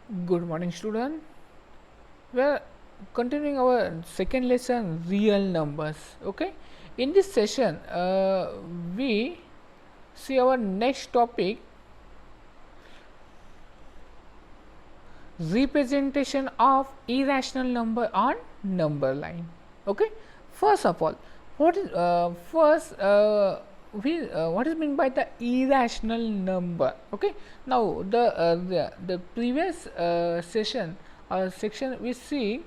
Good morning, student. We are continuing our second lesson, real numbers. Okay. In this session, we see our next topic, representation of irrational number on number line. Okay. First of all, what is what is meant by the irrational number? Okay. Now the previous session or section we see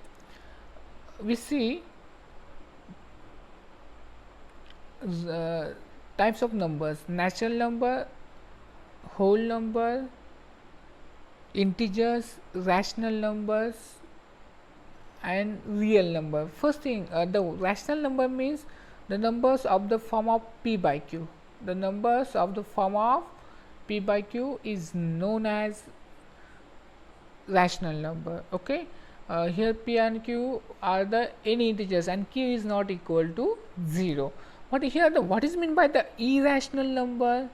uh, types of numbers: natural number, whole number, integers, rational numbers, and real number. First thing, the rational number means the numbers of the form of p by q. The numbers of the form of p by q is known as rational number. Okay. Here p and q are the any integers and q is not equal to 0. But here what is meant by the irrational number?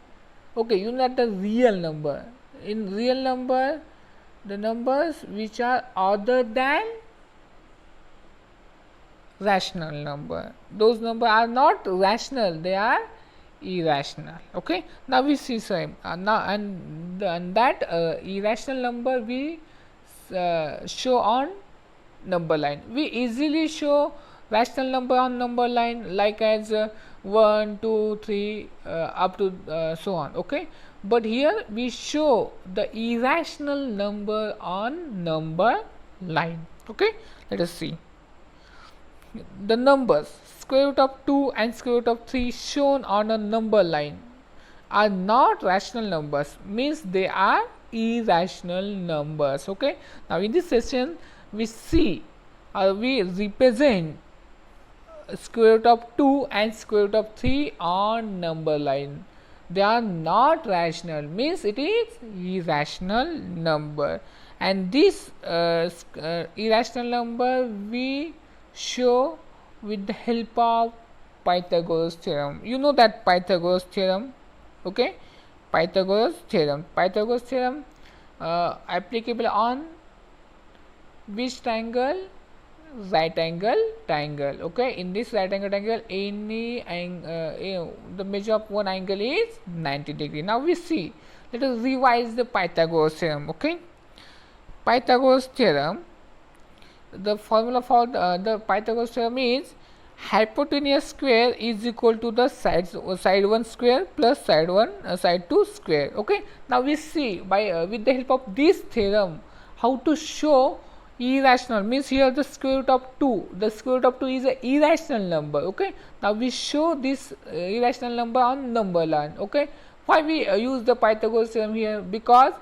Okay, you know the real number. In real number, the numbers which are other than rational number, those numbers are not rational, they are irrational. Okay, now we see same now and that irrational number we show on number line. We easily show rational number on number line like as 1 2 3 up to so on. Okay, but here we show the irrational number on number line. Okay, let us see the numbers square root of 2 and square root of 3 shown on a number line are not rational numbers, means they are irrational numbers. Okay, now in this session we see we represent square root of 2 and square root of 3 on number line. They are not rational, means it is irrational number, and this irrational number we show with the help of Pythagoras theorem. You know that Pythagoras theorem. Okay, Pythagoras theorem. Pythagoras theorem applicable on which triangle? Right angle triangle. Okay, in this right angle triangle any the measure of one angle is 90 degree. Now we see, let us revise the Pythagoras theorem. Okay, Pythagoras theorem, the formula for the Pythagoras theorem is hypotenuse square is equal to the side 1 square plus side 2 square. Okay, now we see by with the help of this theorem how to show irrational, means here the square root of 2, the square root of 2 is an irrational number. Okay, now we show this irrational number on number line. Okay, why we use the Pythagoras theorem here? Because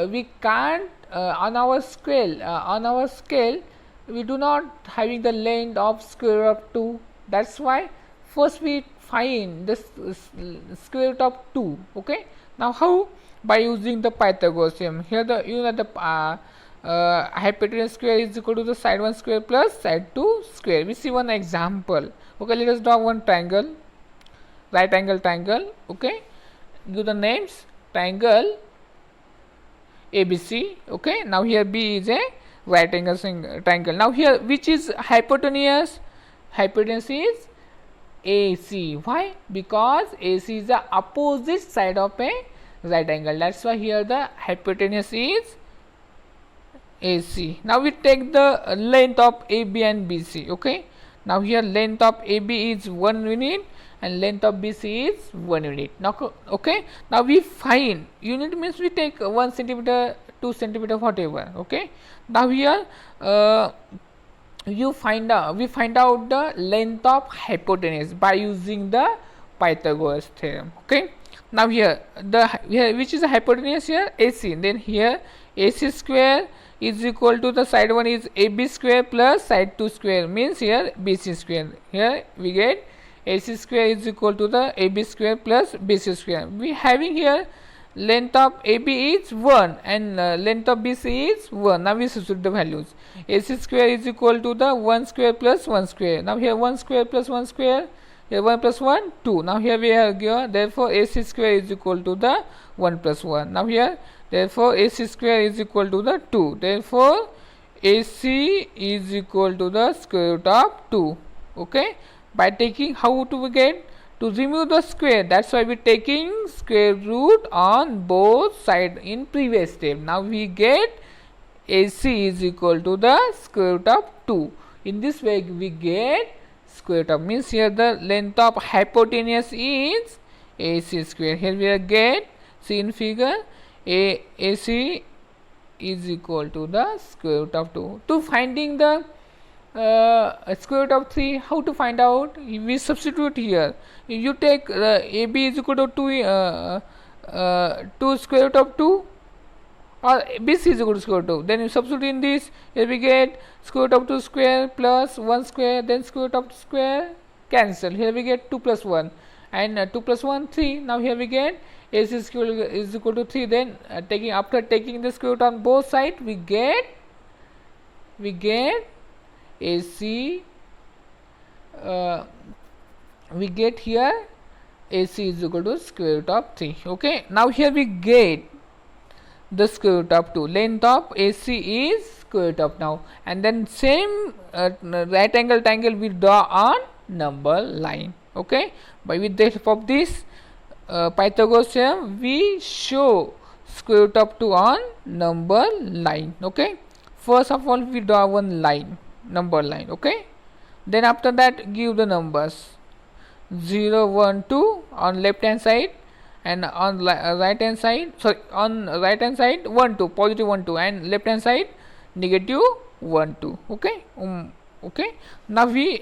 we can't on our scale we do not having the length of square root of 2. That's why first we find this square root of 2. Okay, now how? By using the Pythagoras theorem. Here the the hypotenuse square is equal to the side 1 square plus side 2 square. We see one example. Okay, let us draw one triangle, right angle triangle. Okay, give the names triangle ABC. Okay, now here B is a right angle triangle. Now here which is hypotenuse? Hypotenuse is AC. Why? Because AC is the opposite side of a right angle. That's why here the hypotenuse is AC. Now we take the length of AB and BC. Okay, now here length of AB is 1 unit and length of BC is 1 unit. Now okay, now we find unit means we take 1 centimeter, 2 centimeter, whatever. Okay, now here we find out the length of hypotenuse by using the Pythagoras theorem. Okay, now here which is the hypotenuse here? AC. Then here AC square is equal to the side 1 is AB square plus side 2 square, means here BC square. Here we get AC square is equal to the AB square plus BC square. We having here length of AB is 1 and length of BC is 1. Now we substitute the values. AC square is equal to the 1 square plus 1 square. Now here 1 square plus 1 square, here 1 plus 1 2. Now here we have given, therefore AC square is equal to the 1 plus 1. Now here Therefore AC square is equal to the 2. Therefore AC is equal to the square root of 2. Okay, by taking, how to we get to remove the square, that's why we taking square root on both side in previous step. Now we get AC is equal to the square root of 2. In this way we get square root of, means here the length of hypotenuse is AC square. Here we are get, see in figure, AC is equal to the square root of 2. To finding the square root of 3, how to find out? We substitute here. You take AB is equal to 2 square root of 2, or BC is equal to square root of 2. Then you substitute in this. Here we get square root of 2 square plus 1 square, then square root of 2 square cancel. Here we get 2 plus 1, and 2 plus 1 3. Now here we get AC is equal to 3. Then after taking the square root on both sides, we get AC, we get here AC is equal to square root of 3. Okay, now here we get the square root of 2. Length of AC is square root of now, and then same right angle triangle we draw on number line. Okay, by with the help of this Pythagoras theorem, we show square root of 2 on number line. Okay, first of all we draw one line, number line. Okay, then after that give the numbers 0 1 2 on left hand side, and on right hand side, sorry, on right hand side 1 2, positive 1 2, and left hand side negative 1 2. Okay, okay, now we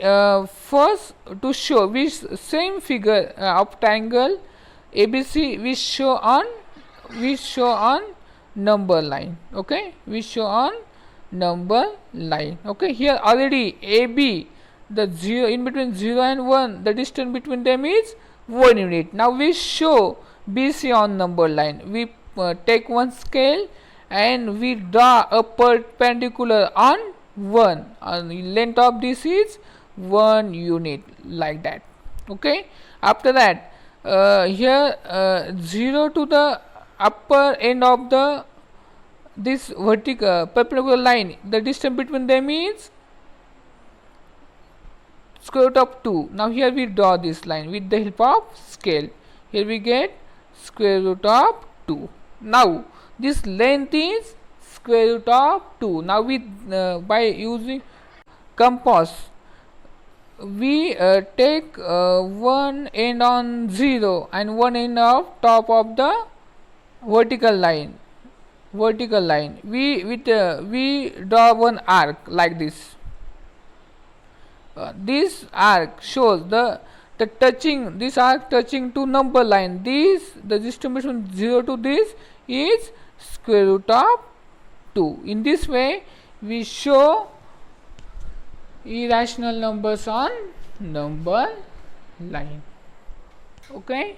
first to show which same figure of triangle ABC we show on number line. Okay, we show on number line. Okay, here already AB, the 0 in between 0 and 1, the distance between them is 1 unit. Now we show BC on number line. We take one scale and we draw a perpendicular on 1, and length of this is 1 unit, like that. Okay, after that here 0 to the upper end of the this vertical perpendicular line, the distance between them is square root of 2. Now here we draw this line with the help of scale. Here we get square root of 2. Now this length is square root of 2. Now we by using compass, we take one end on 0 and one end of top of the vertical line. We draw one arc like this. This arc shows the touching, this arc touching to number line. This, the distance between 0 to this is square root of 2. In this way we show irrational numbers on number line. Okay,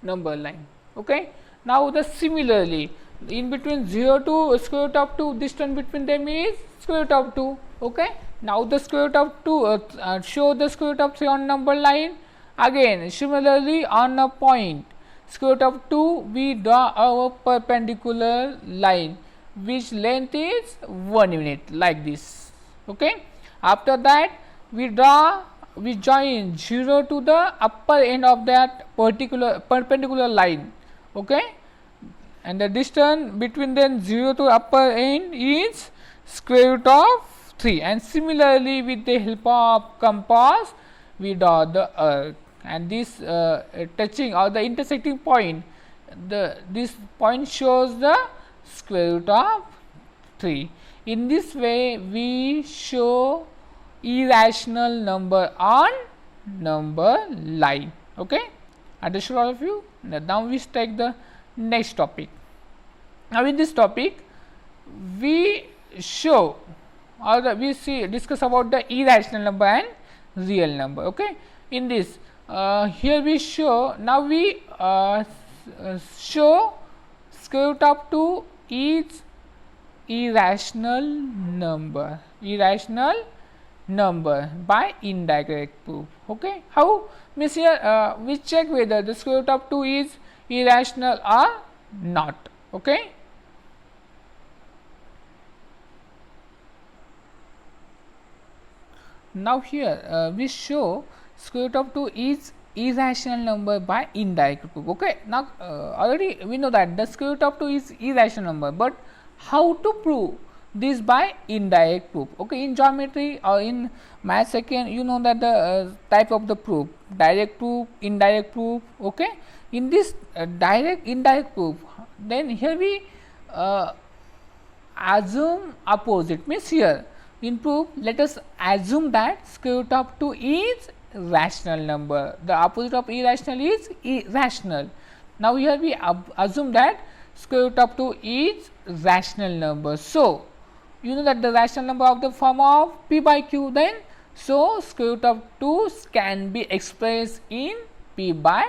number line. Okay, now the similarly in between 0 to square root of 2, distance between them is square root of 2. Okay, now the square root of 2 show the square root of 3 on number line. Again similarly on a point square root of 2, we draw our perpendicular line which length is 1 unit, like this. Okay, after that we join 0 to the upper end of that particular perpendicular line. Okay, and the distance between them 0 to upper end is square root of 3, and similarly with the help of compass we draw the arc, and this touching or the intersecting point, this point shows the square root of 3. In this way we show irrational number on number line. Okay, understood all of you? Now we take the next topic. Now in this topic we show, or we discuss about the irrational number and real number. Okay, in this here we show, now we show square root of 2 is irrational number by indirect proof. Okay, how? Means here we check whether the square root of 2 is irrational or not. Okay. Now here we show square root of 2 is irrational number by indirect proof. Okay. Now already we know that the square root of 2 is irrational number, but how to prove this by indirect proof? Okay. In geometry or in math second, you know that the type of the proof, direct proof, indirect proof. Okay. In this direct indirect proof, then here we assume opposite, means here in proof let us assume that square root of 2 is rational number, the opposite of irrational is irrational. Now here we assume that square root of 2 is rational number. So you know that the rational number of the form of p by q, then so square root of 2 can be expressed in p by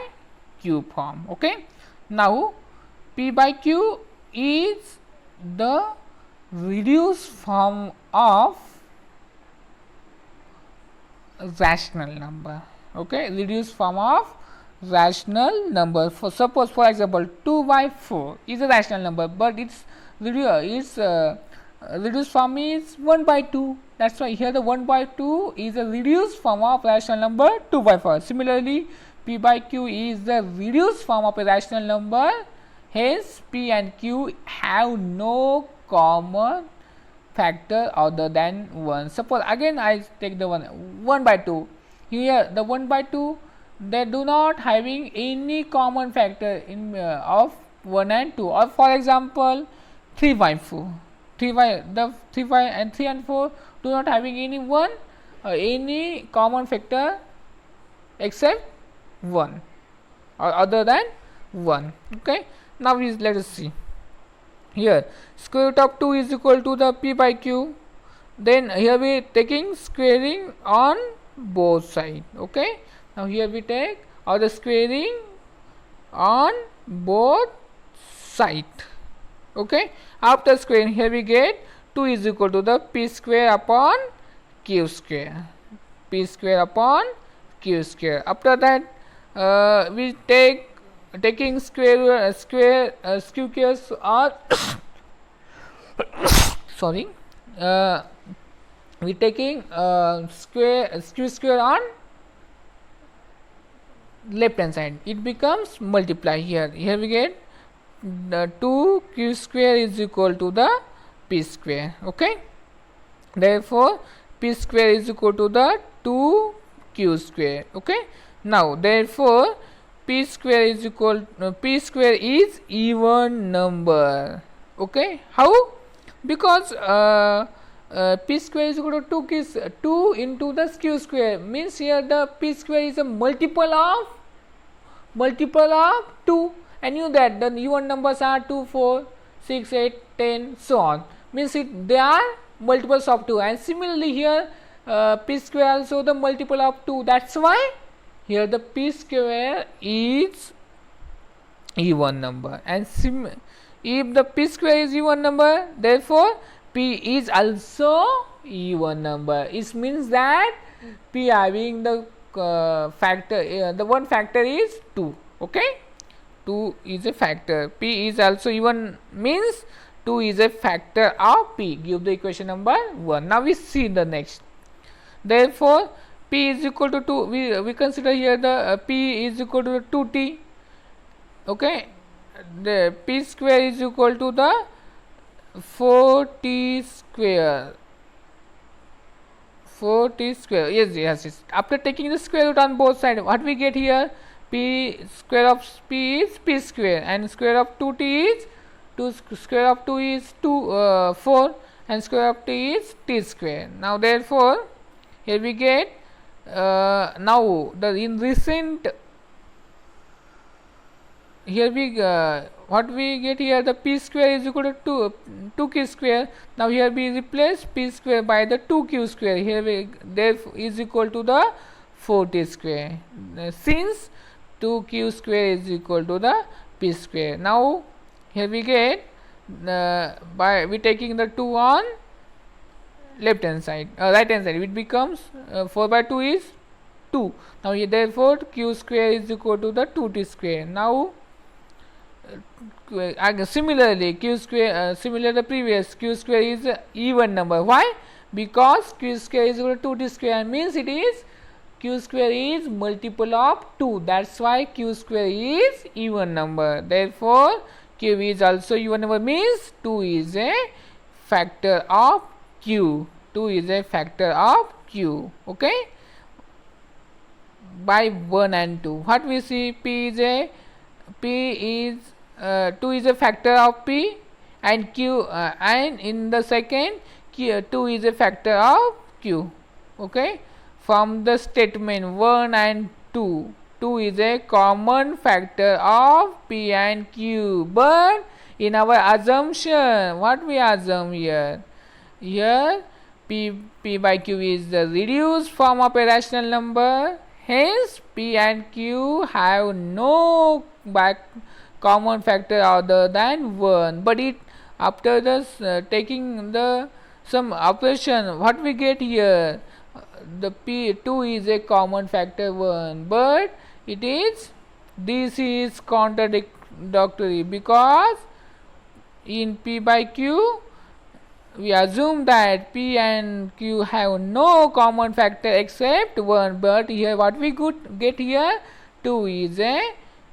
q form. Okay. Now p by q is the reduced form of rational number. Okay, reduced form of rational number. For suppose, for example, 2 by 4 is a rational number, but its reduced form is 1 by 2. That's why here the 1 by 2 is a reduced form of rational number 2 by 4. Similarly, p by q is the reduced form of a rational number. Hence, p and q have no common factor other than 1. Suppose again I take the 1 by 2. Here the 1 by 2, they do not having any common factor in of 1 and 2. Or for example, 3 by 4. 3 and 3 and 4 do not having any common factor except 1 or other than 1. Okay. Now let us see. Here square root of 2 is equal to the p by q. Then here we taking squaring on both sides. Okay. Now here we take or the squaring on both sides. Okay. After squaring, here we get 2 is equal to the p square upon q square. P square upon q square. After that we taking squares or sorry, we taking square on left hand side, it becomes multiply. Here we get the 2q square is equal to the p square. Okay. Therefore p square is equal to the 2q square. Okay. Now therefore p square is equal p square is even number. Okay. How? Because p square is equal to 2 into the q square, means here the p square is a multiple of 2, and you know that the even numbers are 2, 4, 6, 8, 10, so on, means they are multiples of 2, and similarly here p square also the multiple of 2. That's why here the p square is even number, and if the p square is even number, therefore p is also even number. It means that p having the factor, the one factor is 2. Okay. 2 is a factor. P is also even, means 2 is a factor of p. Give the equation number 1. Now we see the next. Therefore p is equal to 2. We consider here the p is equal to 2t. Okay. The p square is equal to the 4t square. 4t square. Yes. After taking the square root on both sides, what we get here? P square of p is p square, and square of 2t is 2. Square of 2 is 4, and square of t is t square. Now therefore here we get now the in recent, here we what we get here, the p square is equal to 2q square. Now here we replace p square by the 2q square. Here we therefore is equal to the 4t square, since 2q square is equal to the p square. Now here we get by we taking the 2 on left hand side, right hand side, it becomes 4 by 2 is 2. Now here therefore q square is equal to the 2t square. Now Similarly, q square, similar to previous, q square is a even number. Why? Because q square is equal to 2t square, means it is q square is multiple of 2. That's why q square is even number. Therefore, q is also even number, means 2 is a factor of q. 2 is a factor of q. Okay, by 1 and 2. What we see? P is 2 is a factor of p, and q, and in the second, 2 is a factor of q. Okay, from the statement 1 and 2, 2 is a common factor of p and q. But in our assumption, what we assume here? Here p by q is the reduced form of a rational number. Hence, p and q have no common factor other than 1. But it, after this taking the some operation, what we get here? The p2 is a common factor 1, but it is, this is contradictory, because in p by q we assume that p and q have no common factor except 1, but here what we could get here? 2 is a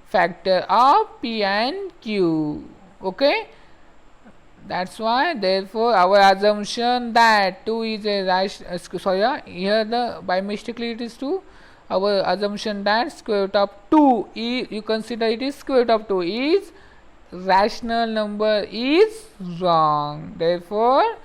factor of p and q. Okay, that's why, therefore, our assumption that 2 is a rational, here the by mistakenly it is 2. Our assumption that square root of 2 is, you consider it is square root of 2 is rational number, is wrong. Therefore,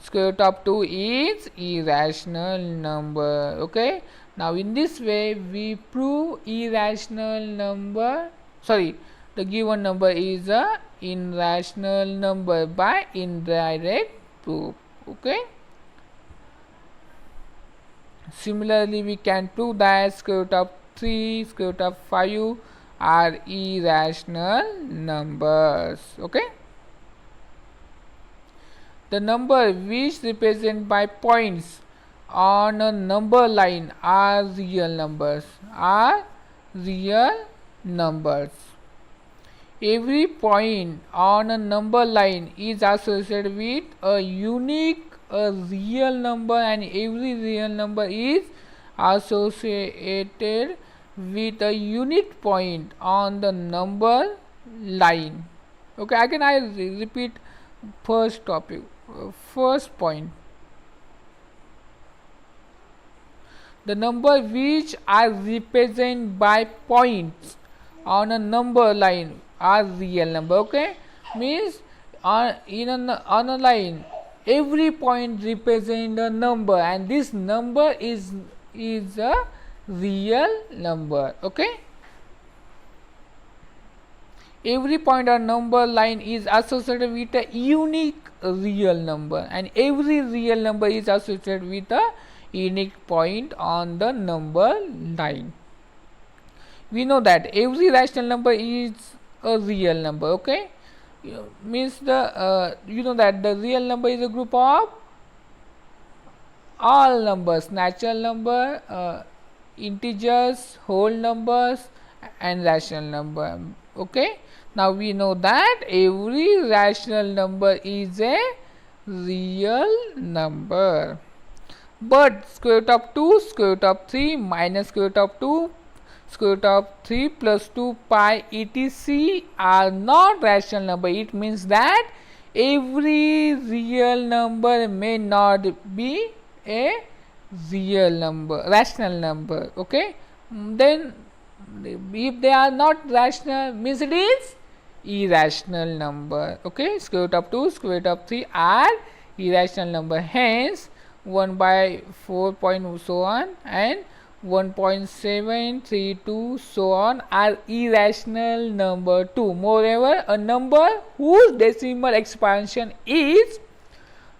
square root of 2 is irrational number. Okay, now in this way we prove irrational number, the given number is a irrational number by indirect proof. Okay, similarly we can prove that square root of 3, square root of 5 are irrational numbers. Okay, the number which represent by points on a number line are real numbers. Every point on a number line is associated with a unique, a real number, and every real number is associated with a unit point on the number line. Okay, again I repeat first topic, first point. The number which are represented by points on a number line are real number. Okay, means on a line every point represent a number, and this number is a real number. Okay, every point on number line is associated with a unique real number, and every real number is associated with a unique point on the number line. We know that every rational number is a real number. Okay, means the you know that the real number is a group of all numbers, natural number, integers, whole numbers, and rational number. Okay, now we know that every rational number is a real number. But square root of 2, square root of 3, minus square root of 2, square root of 3 plus 2 pi etc. are not rational number. It means that every real number may not be a real number, rational number. Okay, then if they are not rational, means it is irrational number. Okay, square root of 2, square root of 3 are irrational number. Hence 1 by 4 point so on and 1.732 so on are irrational number too. Moreover, a number whose decimal expansion is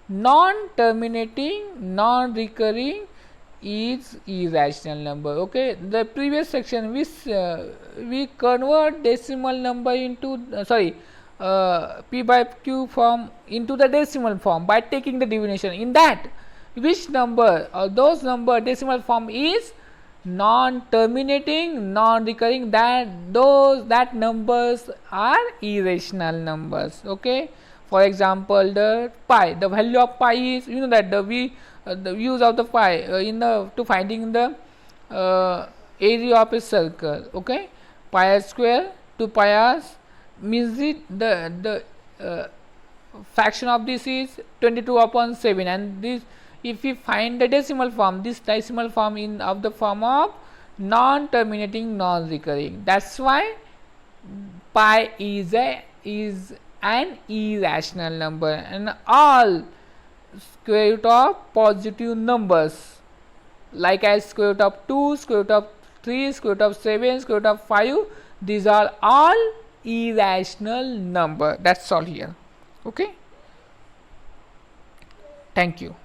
non-terminating, non-recurring is irrational number. Okay, the previous section we convert decimal number into p by q form into the decimal form by taking the division. In that, which number or those number decimal form is non-terminating, non-recurring, that numbers are irrational numbers. Okay, for example, the pi, the value of pi is, you know that the use of the pi in the to finding the area of a circle. Okay, pi r square to pi r means the fraction of this is 22 upon 7, and this, if we find the decimal form, this decimal form in of the form of non-terminating, non-recurring, that's why pi is an irrational number. And all square root of positive numbers like as square root of 2, square root of 3, square root of 7, square root of 5, these are all irrational number. That's all here. Okay, thank you.